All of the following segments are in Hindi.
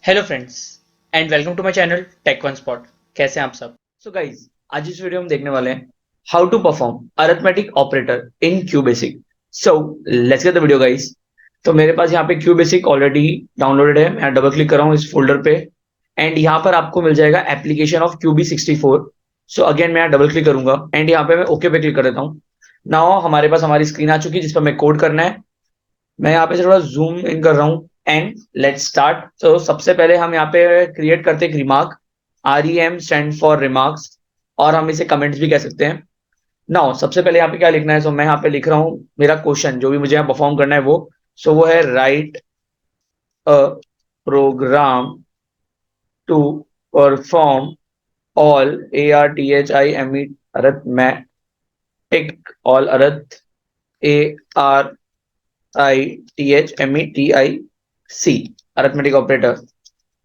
Hello friends and welcome to my channel tech one spot. कैसे हैं आप सब। सो गाइज, आज इस वीडियो में देखने वाले हैं how to perform arithmetic operator in QBasic. So let's get the video guys. तो मेरे पास यहाँ पे क्यू बेसिक ऑलरेडी डाउनलोडेड है। मैं डबल क्लिक कर रहा हूँ इस फोल्डर पे एंड यहाँ पर आपको मिल जाएगा application of QB64। So again मैं यहाँ डबल क्लिक करूंगा एंड यहाँ पे मैं ओके पे क्लिक कर देता हूँ। नाउ हमारे पास हमारी स्क्रीन आ चुकी है जिस पर मैं कोड करना है। मैं यहाँ पे थोड़ा जूम इन कर रहा हूँ एंड लेट्स स्टार्ट। तो सबसे पहले हम यहाँ पे क्रिएट करते हैं remark. REM stand for remarks और हम इसे कमेंट्स भी कह सकते हैं। नाउ सबसे पहले यहाँ पे क्या लिखना है, सो मैं यहाँ पे लिख रहा हूँ मेरा क्वेश्चन जो भी मुझे यहाँ परफॉर्म करना है वो है write a program to perform all ARTHIME arithmetic all ARITHMETIC arithmetic operator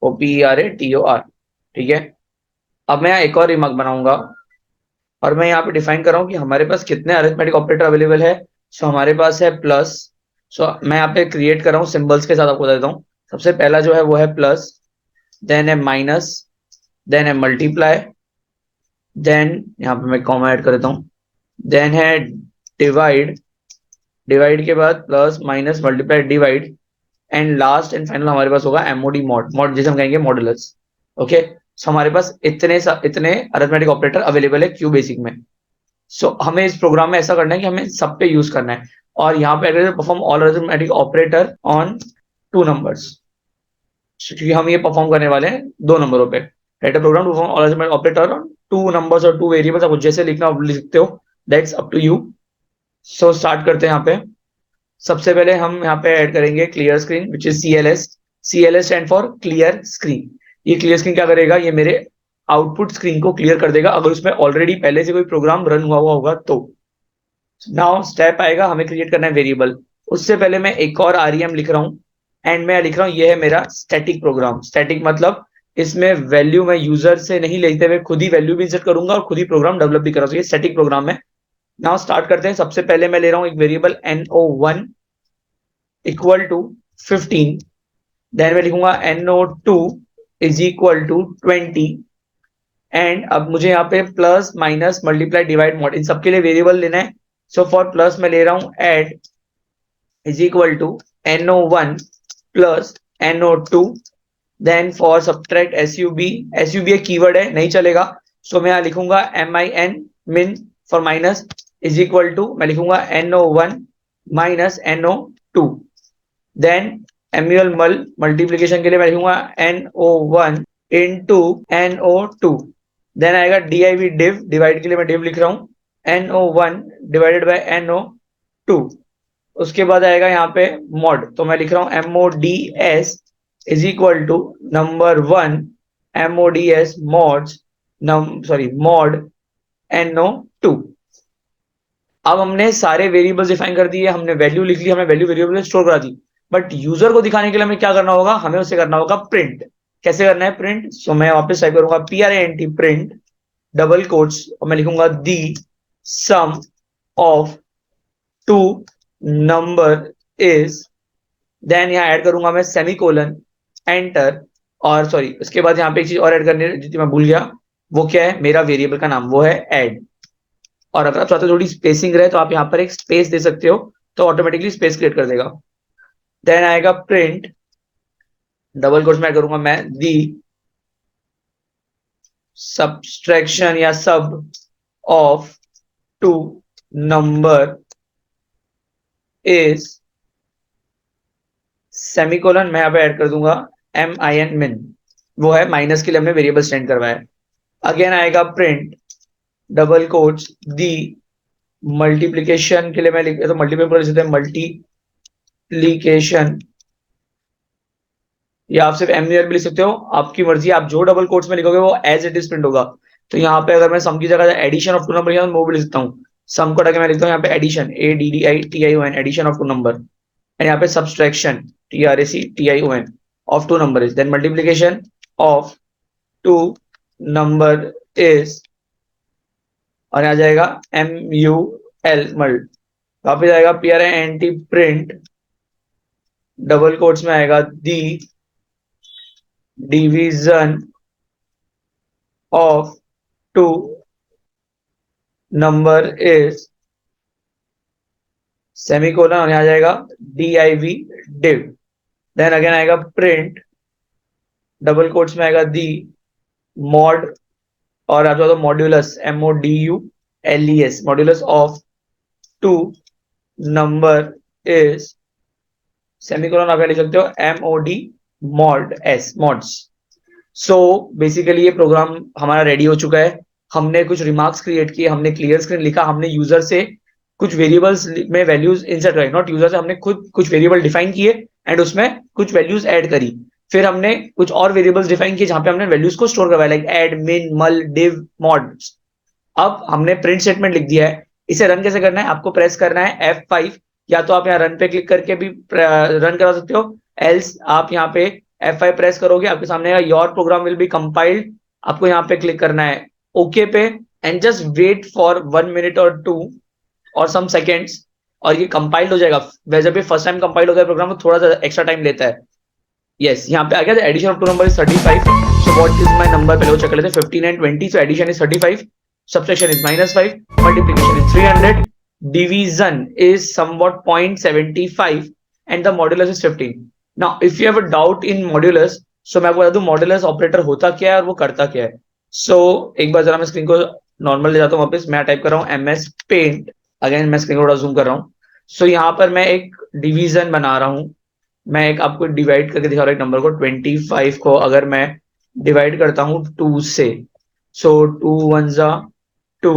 OPERATOR। ठीक है। अब मैं यहाँ एक और रिमार्क बनाऊंगा और मैं यहाँ पे डिफाइन कर रहा हूँ कि हमारे पास कितने अरिथमेटिक ऑपरेटर अवेलेबल है। सो हमारे पास है प्लस। सो मैं यहाँ पे क्रिएट कर रहा हूँ सिंबल्स के साथ, आपको बता देता हूँ। सबसे पहला जो है वो है प्लस, देन है माइनस, देन है मल्टीप्लाई, देन यहाँ पे मैं कॉमा ऐड कर देता हूँ, देन है डिवाइड। डिवाइड के बाद plus minus multiply divide and last and final हमारे पास होगा MOD मॉड मॉड जिसे हम कहेंगे मॉडुलस। ओके। सो हमारे पास इतने अरिथमेटिक ऑपरेटर अवेलेबल है क्यू बेसिक में। हमें इस प्रोग्राम में ऐसा करना है कि हमें सब पे यूज करना है। और यहाँ पे अगर perform all arithmetic operator on two numbers, क्योंकि हम ये परफॉर्म करने वाले हैं दो नंबरों पे। Write a program to perform all arithmetic operator on two numbers और टू वेरिएबल्स। आपको जैसे लिखना आप लिख सकते हो, that's up to you. So start करते हैं यहाँ पे। सबसे पहले हम यहाँ पे ऐड करेंगे clear screen which is CLS। CLS stand for clear screen. ये क्लियर स्क्रीन क्या करेगा, ये मेरे आउटपुट स्क्रीन को क्लियर कर देगा अगर उसमें ऑलरेडी पहले से कोई प्रोग्राम रन हुआ होगा तो। नाउ स्टेप आएगा, हमें क्रिएट करना है वेरिएबल। उससे पहले मैं एक और REM लिख रहा हूँ एंड मैं लिख रहा हूँ ये है मेरा स्टैटिक प्रोग्राम। स्टैटिक मतलब इसमें वैल्यू मैं यूजर से नहीं लेते हुए खुद ही वैल्यू भी इंसर्ट करूंगा और खुद ही प्रोग्राम डेवलप भी कर रहा हूँ। ये स्टैटिक प्रोग्राम है। नाउ स्टार्ट करते हैं। सबसे पहले मैं ले रहा हूँ एक variable NO1 equal to 15। Then मैं लिखूंगा NO2 is equal to 20। And अब मुझे यहाँ पे plus minus multiply divide mod इन सबके लिए वेरिएबल लेना है। सो फॉर प्लस मैं ले रहा हूँ add is equal to NO1 plus NO2। Then for subtract SUB एक कीवर्ड है, नहीं चलेगा। सो मैं यहाँ लिखूंगा min for minus is equal to मैं लिखूंगा NO1 minus NO2। Then MUL multiplication के लिए मैं लिखूंगा NO1 इंटू NO2। देन आएगा div डिवाइड के लिए मैं div लिख रहा हूँ NO1 डिवाइडेड बाय NO2। उसके बाद आएगा यहाँ पे मॉड, तो मैं लिख रहा हूँ MODS is equal to number one MODS mods mod NO2। अब हमने सारे वेरिएबल्स डिफाइन कर दिए, हमने वैल्यू लिख ली, हमने वैल्यू वेरिएबल में स्टोर करा दी। बट यूजर को दिखाने के लिए हमें क्या करना होगा, हमें उसे करना होगा प्रिंट। कैसे करना है प्रिंट, सो मैं वापस टाइप करूंगा PRINT प्रिंट डबल कोट्स और मैं लिखूंगा the sum of two number is. Then यहाँ ऐड करूंगा मैं सेमी कोलन एंटर। और सॉरी, उसके बाद यहाँ पे एक चीज और ऐड करनी है जो मैं भूल गया, वो क्या है, मेरा वेरिएबल का नाम वो है ऐड। और अगर आप चाहते हो थोड़ी स्पेसिंग रहे तो आप यहाँ पर एक स्पेस दे सकते हो, तो ऑटोमेटिकली स्पेस क्रिएट कर देगा। देन आएगा प्रिंट डबल कोट्स में ऐड करूंगा मैं दी सब्सट्रैक्शन या sub of two number is semicolon. मैं यहाँ पे ऐड कर दूंगा min वो है माइनस के लिए हमने वेरिएबल स्टैंड करवाया। अगेन आएगा प्रिंट डबल कोट्स दी मल्टीप्लीकेशन के लिए मैं लिख तो मल्टीपल लिख देते मल्टीप्लीकेशन, या आप सिर्फ MUL भी लिख सकते हो, आपकी मर्जी। आप जो डबल कोट्स में लिखोगे वो एज इट इज प्रिंट होगा। तो यहाँ पे अगर मैं सम की जगह एडिशन ऑफ टू नंबर लिखा तो मैं वो भी लिख सकता हूँ। सम को हटा के मैं लिखता हूँ यहाँ पे addition ADDITION addition of two number and यहाँ पे subtraction TRACTION of two number is. Then multiplication of two number is और यहाँ जाएगा MUL मल्ट। वापिस आएगा PRINT प्रिंट डबल कोट्स में आएगा the division of two number is semicolon और यहाँ आ जाएगा div div। देन अगेन आएगा प्रिंट, डबल कोट्स में आएगा दी मॉड, और आप जो modulus MODULES modulus of two number is semicolon, आप लिख सकते हो MOD mod S mods. So basically ये प्रोग्राम हमारा रेडी हो चुका है। हमने कुछ रिमार्क्स क्रिएट किए, हमने क्लियर स्क्रीन लिखा, हमने यूजर से कुछ वेरिएबल्स में वैल्यूज इंसर्ट कराई, नॉट यूजर से, हमने खुद कुछ वेरिएबल डिफाइन किए एंड उसमें कुछ वैल्यूज ऐड करी। फिर हमने कुछ और वेरिएबल्स डिफाइन किए जहां पे हमने वैल्यूज को स्टोर करवाया, लाइक ऐड, मिन, मल, डिव, मॉड। अब हमने प्रिंट स्टेटमेंट लिख दिया है। इसे रन कैसे करना है, आपको प्रेस करना है F5, या तो आप यहाँ रन पे क्लिक करके भी रन करा सकते हो, एल्स आप यहाँ पे F5 प्रेस करोगे, आपके सामने your program will be compiled. आपको यहाँ पे क्लिक करना है ओके पे and just wait for 1 minute और 2 और सम सेकेंड्स, और ये कंपाइल्ड हो जाएगा। वैसे भी फर्स्ट टाइम कंपाइल होता है प्रोग्राम तो थोड़ा सा एक्स्ट्रा टाइम लेता है। यस, यहाँ पे आ गया addition of two number is 35। So what is my number, पहले वो चेक कर लेते हैं। 15 एंड 20, सो addition is 35, subtraction is -5, multiplication is 300, division is somewhat 0.75 and the modulus is 15। now if you have a doubt in modulus, so मैं आपको बता दूं modulus ऑपरेटर होता क्या है और वो करता क्या है। so एक बार जरा मैं स्क्रीन को नॉर्मल ले जाता हूँ वापस, मैं टाइप कर रहा हूँ MS Paint, अगेन मैं स्क्रीन को थोड़ा जूम कर रहा हूँ। सो यहाँ पर मैं एक डिवीजन बना रहा हूँ, मैं एक आपको डिवाइड करके दिखा रहा हूँ एक नंबर को। 25 को अगर मैं डिवाइड करता हूँ 2 से, सो 2 1 जा 2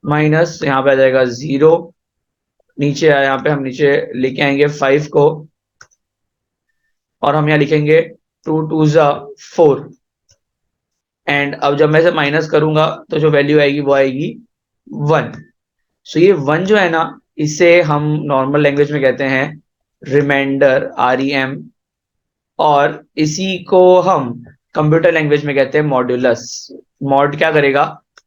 माइनस यहाँ पे आ जाएगा 0, नीचे आया, यहाँ पे हम नीचे लेके आएंगे 5 को और हम यहाँ लिखेंगे 2 2 जा 4। एंड अब जब मैं इसे माइनस करूंगा तो जो वैल्यू आएगी वो आएगी 1। सो ये 1 जो है ना, इसे हम नॉर्मल लैंग्वेज में कहते हैं रिमाइंडर, REM, और इसी को हम कंप्यूटर लैंग्वेज में कहते हैं मॉड्यूलस। मॉड क्या करेगा,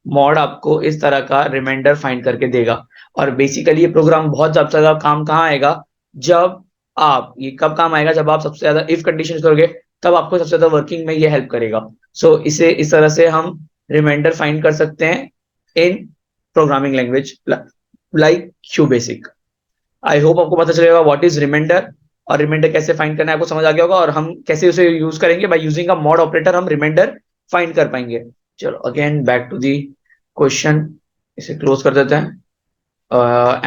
मॉड आपको इस तरह का रिमाइंडर फाइंड करके देगा। और बेसिकली ये प्रोग्राम बहुत ज्यादा काम कहाँ आएगा, जब आप, ये कब काम आएगा, जब आप सबसे ज्यादा इफ कंडीशन करोगे तब आपको सबसे ज्यादा वर्किंग में ये हेल्प करेगा। सो इसे इस तरह से हम रिमाइंडर फाइंड कर सकते हैं इन programming language like QBasic। I hope आपको पता चलेगा व्हाट इज रिमाइंडर और रिमाइंडर कैसे फाइंड करना है, आपको समझ आ गया होगा, और हम कैसे उसे यूज करेंगे, by using a mod operator हम रिमाइंडर फाइंड कर पाएंगे। चलो again back to the question, इसे क्लोज कर देते हैं,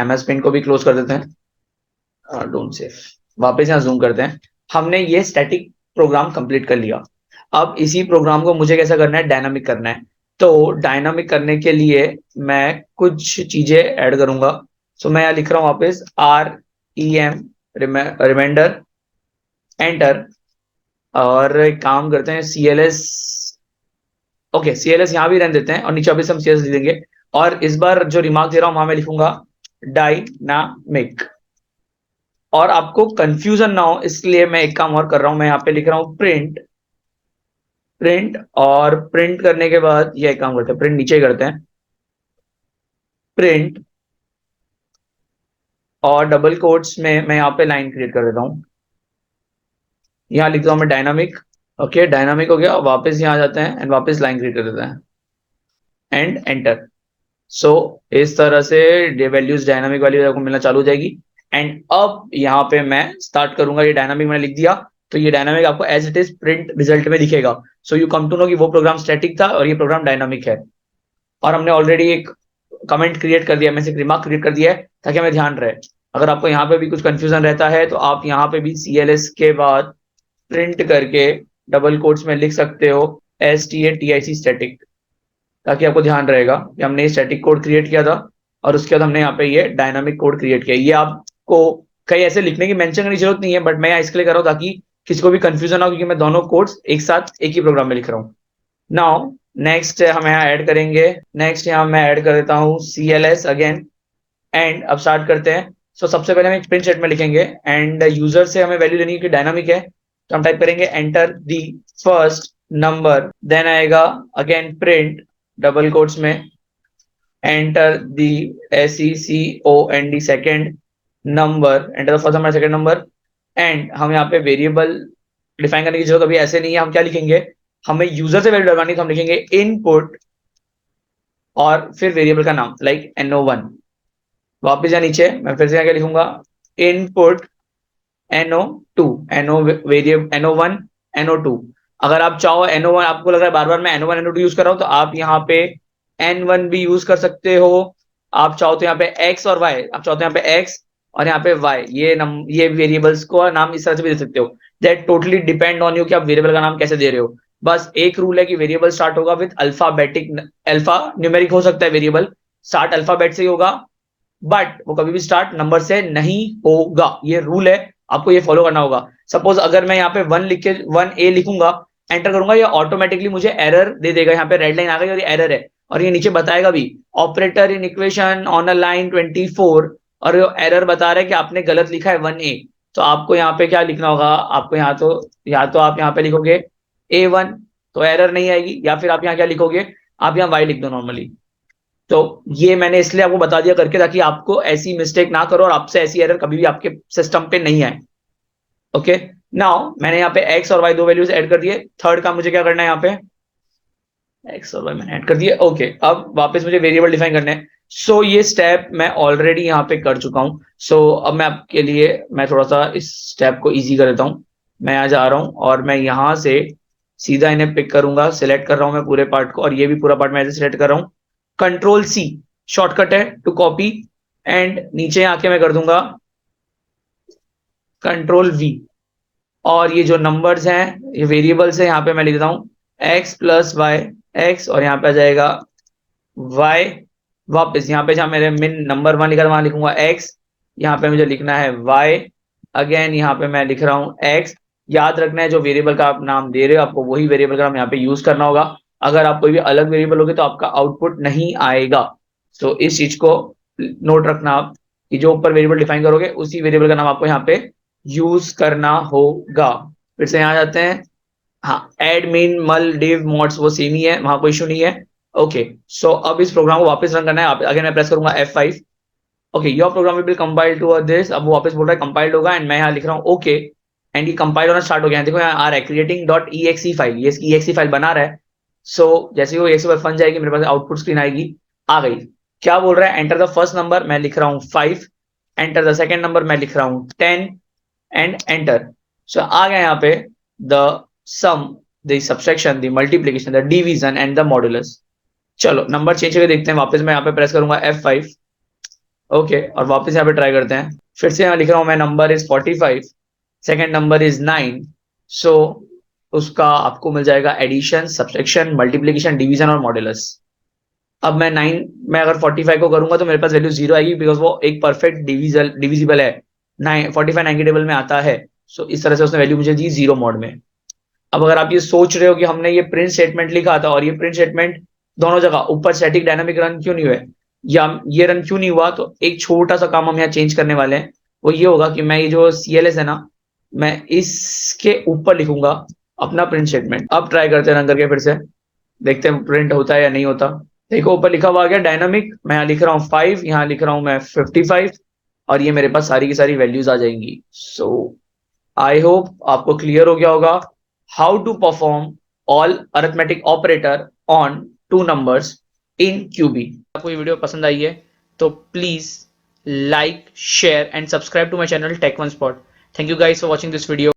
MS Paint को भी क्लोज कर देते हैं, डोंट सेव, वापस यहाँ जूम करते हैं। हमने ये स्टैटिक प्रोग्राम कंप्लीट कर लिया। अब इसी प्रोग्राम को मुझे कैसा करना है, डायनामिक करना है। तो डायनामिक करने के लिए मैं कुछ चीजें ऐड करूंगा। सो मैं यहाँ लिख रहा हूँ वापस REM रिमाइंडर, एंटर, और एक काम करते हैं CLS, ओके CLS यहाँ भी रहने देते हैं और नीचे वापस हम CLS लिख देंगे। और इस बार जो रिमार्क दे रहा हूँ वहां मैं लिखूंगा डायनामिक। और आपको कंफ्यूजन ना हो इसलिए मैं एक काम और कर रहा हूं, मैं यहाँ पे लिख रहा हूँ प्रिंट, और प्रिंट करने के बाद ये एक काम करते हैं, प्रिंट नीचे करते हैं, प्रिंट, और डबल कोट्स में मैं यहाँ पे लाइन क्रिएट कर देता हूँ, यहाँ लिखता हूँ मैं डायनामिक। ओके डायनामिक हो गया, वापस यहाँ आ जाते हैं एंड वापस लाइन क्रिएट कर देते हैं एंड एंटर। सो इस तरह से वैल्यूज डायनामिक वाली आपको मिलना चालू हो जाएगी। एंड अब यहाँ पे मैं स्टार्ट करूंगा, ये डायनामिक मैंने लिख दिया, तो ये डायनामिक आपको as it is print result में दिखेगा। So you come to know कि वो प्रोग्राम स्टैटिक था और ये प्रोग्राम डायनामिक है। और हमने ऑलरेडी एक कमेंट क्रिएट कर दिया, मैं एक रिमार्क क्रिएट कर दिया है ताकि हमें ध्यान रहे। अगर आपको यहाँ पे भी कुछ कंफ्यूजन रहता है तो आप यहाँ पे भी CLS के बाद प्रिंट करके डबल कोट्स में लिख सकते हो STATIC स्टैटिक, ताकि आपको ध्यान रहेगा कि हमने ये स्टैटिक कोड क्रिएट किया था और उसके बाद हमने यहाँ पे ये डायनामिक कोड क्रिएट किया। ये आपको कहीं ऐसे लिखने की मेंशन करने की जरूरत नहीं है, बट मैं इसके लिए कर रहा हूँ ताकि किसी को भी कंफ्यूजन हो, क्योंकि मैं दोनों कोड्स एक साथ एक ही प्रोग्राम में लिख रहा हूँ। नाउ नेक्स्ट हम यहाँ ऐड करेंगे, नेक्स्ट यहाँ मैं ऐड कर देता हूँ CLS अगेन, एंड अब स्टार्ट करते हैं। सो सबसे पहले हम एक प्रिंट स्टेटमेंट लिखेंगे एंड यूजर से हमें वैल्यू लेनी है कि डायनामिक है, तो हम टाइप करेंगे enter the first number, then आएगा अगेन प्रिंट डबल कोट्स में enter the SECOND second number, enter the first number second number, and हम यहाँ पे वेरिएबल डिफाइन करने की जरूरत अभी ऐसे नहीं है। हम क्या लिखेंगे, हमें यूजर से वैल्यू डलवानी, तो हम लिखेंगे इनपुट और फिर वेरिएबल का नाम लाइक no1। वापस या नीचे मैं फिर से क्या लिखूंगा, input no2, no variable no1 no2। अगर आप चाहो no1, आपको लग रहा है बार बार मैं no1 no2 यूज कर रहा हूं, तो आप यहाँ पे n1 भी यूज कर सकते हो। आप चाहो तो यहाँ पे x और y, आप चाहो तो यहाँ पे x और यहाँ पे y, ये वेरिएबल्स को नाम इस तरह से भी दे सकते हो। That totally depend on you कि आप वेरिएबल का नाम कैसे दे रहे हो। बस एक रूल है कि वेरिएबल स्टार्ट होगा विद अल्फाबेटिक, अल्फा न्यूमेरिक हो सकता है वेरिएबल, स्टार्ट अल्फाबेट से ही होगा, बट वो कभी भी स्टार्ट नंबर से नहीं होगा। ये रूल है, आपको ये फॉलो करना होगा। सपोज अगर मैं यहाँ पे 1 लिख के 1a लिखूंगा, एंटर करूंगा, ये ऑटोमेटिकली मुझे एरर दे देगा। यहाँ पे रेड लाइन आ गई और ये एरर है, और ये नीचे बताएगा भी operator in equation on a line 24, और एरर बता रहा है कि आपने गलत लिखा है 1a। तो आपको यहाँ पे क्या लिखना होगा, आपको यहाँ तो या तो आप यहाँ पे लिखोगे a1, तो एरर नहीं आएगी, या फिर आप यहाँ क्या लिखोगे, आप यहाँ y लिख दो नॉर्मली। तो ये मैंने इसलिए आपको बता दिया करके, ताकि आपको ऐसी मिस्टेक ना करो और आपसे ऐसी एरर कभी भी आपके सिस्टम पे नहीं आए। ओके, नाउ मैंने यहाँ पे x और y दो वैल्यूज ऐड कर दिए। थर्ड काम मुझे क्या करना है, यहाँ पे x और y मैंने ऐड कर दिए। ओके, अब वापस मुझे वेरिएबल डिफाइन करने हैं। सो ये स्टेप मैं ऑलरेडी यहाँ पे कर चुका हूँ। सो अब मैं आपके लिए मैं थोड़ा सा इस स्टेप को इजी कर देता हूँ। मैं यहाँ जा रहा हूँ और मैं यहाँ से सीधा इन्हें पिक करूंगा, सिलेक्ट कर रहा हूँ मैं पूरे पार्ट को, और ये भी पूरा पार्ट मैं ऐसे सिलेक्ट कर रहा हूँ। कंट्रोल सी शॉर्टकट है टू कॉपी, एंड नीचे आके मैं कर दूंगा कंट्रोल वी, और ये जो नंबर्स हैं, ये वेरिएबल्स है, यहाँ पे मैं लिख देता हूँ x प्लस वाई एक्स, और यहाँ पे आ जाएगा y। वापस यहाँ पे जहाँ मेरे मिन नंबर 1 लिखा था वहां लिखूंगा x, यहाँ पे मुझे लिखना है y। अगेन यहाँ पे मैं लिख रहा हूँ x। याद रखना है जो वेरिएबल का आप नाम दे रहे हो, आपको वही वेरिएबल का नाम यहाँ पे यूज करना होगा। अगर आप कोई भी अलग वेरिएबल होगे तो आपका आउटपुट नहीं आएगा। तो इस चीज को नोट रखना आप, कि जो ऊपर वेरिएबल डिफाइन करोगे उसी वेरिएबल का नाम आपको यहाँ पे यूज करना होगा। फिर से यहाँ जाते हैं, हाँ, एड मीन मल डिव मॉड्स वो सेम ही है, वहां कोई इशू नहीं है। ओके, सो अब इस प्रोग्राम को वापस रन करना है। अगर मैं प्रेस करूंगा F5, okay, your program will compile to this. अब वो वापस बोल रहा है कंपाइल्ड होगा, एंड मैं यहाँ लिख रहा हूँ ओके, एंड ये कंपाइल होना स्टार्ट हो गया है। देखो यहाँ आ रहा है क्रिएटिंग डॉट exe फाइल, ये इसकी exe फाइल बना रहा है। सो जैसे ही वो exe फाइल बन जाएगी, मेरे पास आउटपुट स्क्रीन आएगी। आ गई। क्या बोल रहा है, एंटर द फर्स्ट नंबर, मैं लिख रहा हूँ 5, एंटर द सेकेंड नंबर, मैं लिख रहा हूँ 10, एंड एंटर। सो आ गया यहाँ पे the sum, the subtraction, the multiplication, the division and the modulus. चलो नंबर चेंज करके देखते हैं। वापस मैं यहाँ पे प्रेस करूंगा F5, ओके, और वापस यहाँ पे ट्राई करते हैं। फिर से यहाँ लिख रहा हूँ मैं number is 45, second number is 9। सो उसका आपको मिल जाएगा एडिशन, सब्सट्रैक्शन, मल्टीप्लिकेशन, डिवीजन और मॉड्यूलस। अब मैं 9 में अगर 45 को करूंगा तो मेरे पास वैल्यू 0 आएगी, बिकॉज वो एक परफेक्ट डिविजिबल है। 45 9 के टेबल में आता है। सो इस तरह से उसने वैल्यू मुझे दी 0 मोड में। अब अगर आप ये सोच रहे हो कि हमने ये प्रिंट स्टेटमेंट लिखा था और ये प्रिंट स्टेटमेंट दोनों जगह ऊपर स्टैटिक डायनामिक रन क्यों नहीं हुए, या ये रन क्यों नहीं हुआ, तो एक छोटा सा काम हम यहाँ चेंज करने वाले हैं। वो ये होगा कि मैं ये जो CLS है ना, मैं इसके ऊपर लिखूंगा अपना प्रिंट स्टेटमेंट। अब ट्राई करते हैं रन करके, फिर से देखते हैं प्रिंट होता है या नहीं होता। देखो ऊपर लिखा हुआ आ गया डायनामिक, मैं यहाँ लिख रहा हूँ 5, यहाँ लिख रहा हूँ मैं 55, और ये मेरे पास सारी की सारी वैल्यूज आ जाएंगी। सो आई होप आपको क्लियर हो गया होगा how to perform all arithmetic operator on two numbers in QB। आपको ये वीडियो पसंद आई है तो please like, share and subscribe to my channel tech one spot. Thank you guys for watching this video.